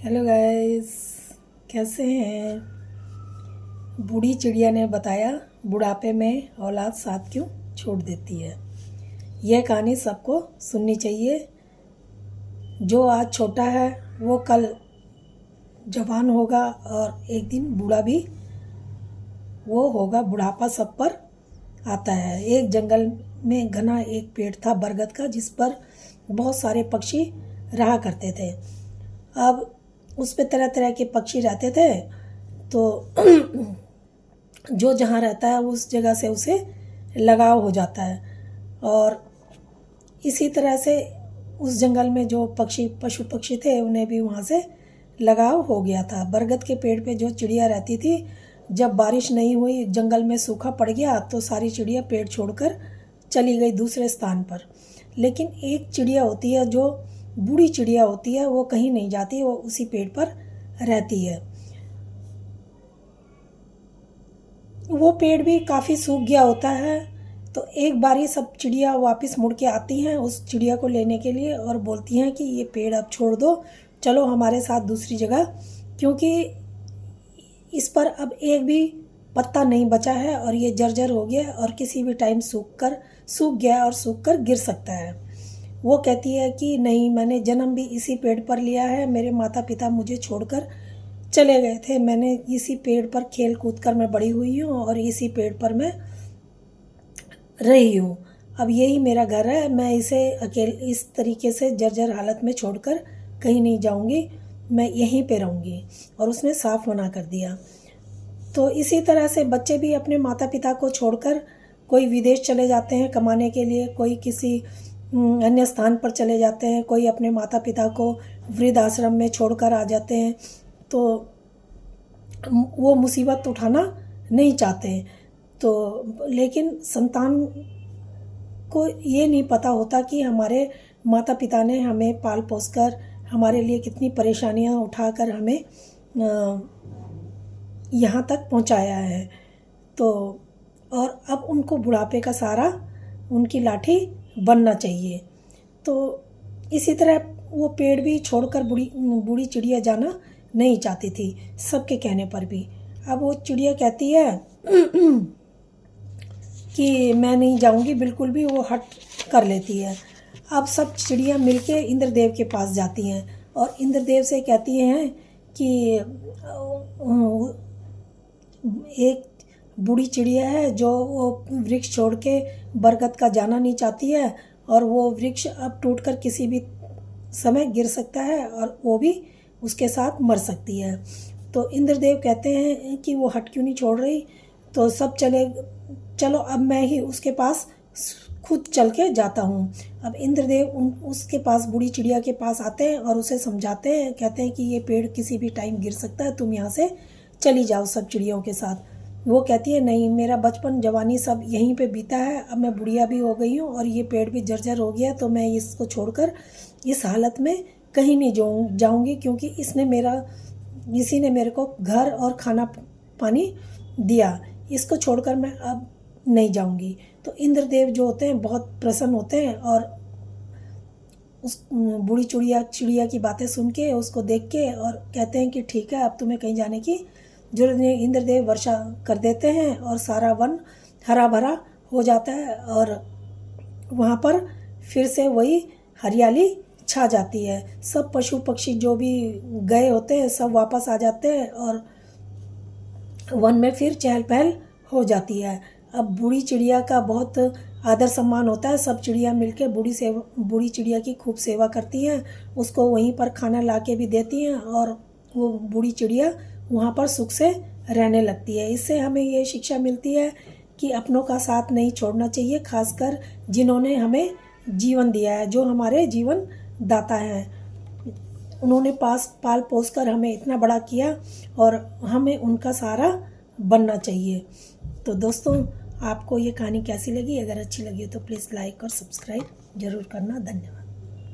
Hello guys, कैसे हैं। बूढ़ी चिड़िया ने बताया बुढ़ापे में औलाद साथ क्यों छोड़ देती है। यह कहानी सबको सुननी चाहिए। जो आज छोटा है वो कल जवान होगा और एक दिन बूढ़ा भी वो होगा। बुढ़ापा सब पर आता है। एक जंगल में घना एक पेड़ था बरगद का, जिस पर बहुत सारे पक्षी रहा करते थे। अब उस पे तरह तरह के पक्षी रहते थे, तो जो जहाँ रहता है उस जगह से उसे लगाव हो जाता है। और इसी तरह से उस जंगल में जो पशु पक्षी थे उन्हें भी वहाँ से लगाव हो गया था। बरगद के पेड़ पे जो चिड़िया रहती थी, जब बारिश नहीं हुई, जंगल में सूखा पड़ गया, तो सारी चिड़िया पेड़ छोड़कर चली गई दूसरे स्थान पर। लेकिन एक चिड़िया होती है जो बूढ़ी चिड़िया होती है, वो कहीं नहीं जाती, वो उसी पेड़ पर रहती है। वो पेड़ भी काफ़ी सूख गया होता है, तो एक बार ही सब चिड़िया वापस मुड़ के आती हैं उस चिड़िया को लेने के लिए और बोलती हैं कि ये पेड़ अब छोड़ दो, चलो हमारे साथ दूसरी जगह, क्योंकि इस पर अब एक भी पत्ता नहीं बचा है और ये जर्जर हो गया और किसी भी टाइम सूख गया और सूख कर गिर सकता है। वो कहती है कि नहीं, मैंने जन्म भी इसी पेड़ पर लिया है, मेरे माता पिता मुझे छोड़कर चले गए थे, मैंने इसी पेड़ पर खेल कूद कर मैं बड़ी हुई हूँ और इसी पेड़ पर मैं रही हूँ। अब यही मेरा घर है, मैं इसे अकेले इस तरीके से जर्जर हालत में छोड़कर कहीं नहीं जाऊँगी, मैं यहीं पे रहूँगी। और उसने साफ मना कर दिया। तो इसी तरह से बच्चे भी अपने माता पिता को छोड़कर कोई विदेश चले जाते हैं कमाने के लिए, कोई किसी अन्य स्थान पर चले जाते हैं, कोई अपने माता पिता को वृद्ध आश्रम में छोड़कर आ जाते हैं। तो वो मुसीबत उठाना नहीं चाहते। तो लेकिन संतान को ये नहीं पता होता कि हमारे माता पिता ने हमें पाल पोस कर हमारे लिए कितनी परेशानियां उठाकर हमें यहाँ तक पहुँचाया है। तो और अब उनको बुढ़ापे का सहारा, उनकी लाठी बनना चाहिए। तो इसी तरह वो पेड़ भी छोड़कर बूढ़ी चिड़िया जाना नहीं चाहती थी, सबके कहने पर भी। अब वो चिड़िया कहती है कि मैं नहीं जाऊंगी बिल्कुल भी, वो हट कर लेती है। अब सब चिड़िया मिलके इंद्रदेव के पास जाती हैं और इंद्रदेव से कहती हैं कि एक बूढ़ी चिड़िया है जो वो वृक्ष छोड़ के बरगद का जाना नहीं चाहती है, और वो वृक्ष अब टूटकर किसी भी समय गिर सकता है और वो भी उसके साथ मर सकती है। तो इंद्रदेव कहते हैं कि वो हट क्यों नहीं छोड़ रही। तो सब चलो अब मैं ही उसके पास खुद चल के जाता हूँ। अब इंद्रदेव उसके पास, बूढ़ी चिड़िया के पास आते हैं और उसे समझाते हैं, कहते हैं कि ये पेड़ किसी भी टाइम गिर सकता है, तुम यहाँ से चली जाओ सब चिड़ियों के साथ। वो कहती है नहीं, मेरा बचपन जवानी सब यहीं पे बीता है, अब मैं बुढ़िया भी हो गई हूँ और ये पेड़ भी जर्जर हो गया, तो मैं इसको छोड़कर इस हालत में कहीं नहीं जाऊँगी, क्योंकि इसी ने मेरे को घर और खाना पानी दिया, इसको छोड़कर मैं अब नहीं जाऊँगी। तो इंद्रदेव जो होते हैं बहुत प्रसन्न होते हैं और उस बूढ़ी चिड़िया की बातें सुन के, उसको देख के, और कहते हैं कि ठीक है, अब तुम्हें कहीं जाने की जरूरत नहीं। इंद्रदेव वर्षा कर देते हैं और सारा वन हरा भरा हो जाता है और वहाँ पर फिर से वही हरियाली छा जाती है। सब पशु पक्षी जो भी गए होते हैं सब वापस आ जाते हैं और वन में फिर चहल पहल हो जाती है। अब बूढ़ी चिड़िया का बहुत आदर सम्मान होता है, सब चिड़िया मिलकर बूढ़ी चिड़िया की खूब सेवा करती हैं, उसको वहीं पर खाना ला के भी देती हैं और वो बूढ़ी चिड़िया वहाँ पर सुख से रहने लगती है। इससे हमें ये शिक्षा मिलती है कि अपनों का साथ नहीं छोड़ना चाहिए, खासकर जिन्होंने हमें जीवन दिया है, जो हमारे जीवन दाता हैं। उन्होंने पाल पोस कर हमें इतना बड़ा किया और हमें उनका सहारा बनना चाहिए। तो दोस्तों, आपको ये कहानी कैसी लगी? अगर अच्छी लगी हो तो प्लीज़ लाइक और सब्सक्राइब जरूर करना। धन्यवाद।